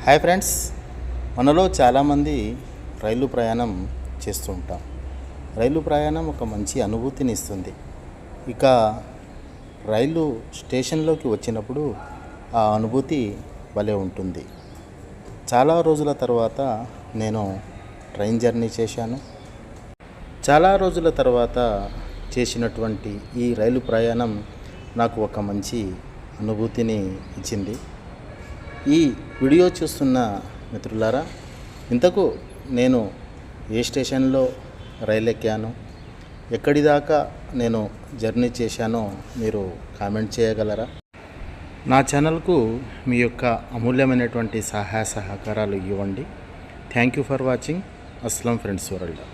Hi friends, మనలో చాలామంది రైలు ప్రయాణం చేస్తూ ఉంటాం. రైలు ప్రయాణం ఒక మంచి అనుభూతిని ఇస్తుంది. ఇక రైలు స్టేషన్లోకి వచ్చినప్పుడు ఆ అనుభూతి భలే ఉంటుంది. చాలా రోజుల తర్వాత నేను ట్రైన్ జర్నీ చేశాను. చాలా రోజుల తర్వాత చేసినటువంటి ఈ రైలు ప్రయాణం నాకు ఒక మంచి అనుభూతిని ఇచ్చింది. ఈ వీడియో చూస్తున్న మిత్రులారా, ఇంతకు నేను ఏ స్టేషన్లో రైలు ఎక్కాను, ఎక్కడి దాకా నేను జర్నీ చేశానో మీరు కామెంట్ చేయగలరా? నా ఛానల్కు మీ యొక్క అమూల్యమైనటువంటి సహాయ సహకారాలు ఇవ్వండి. Thank you for watching Aslam friends world.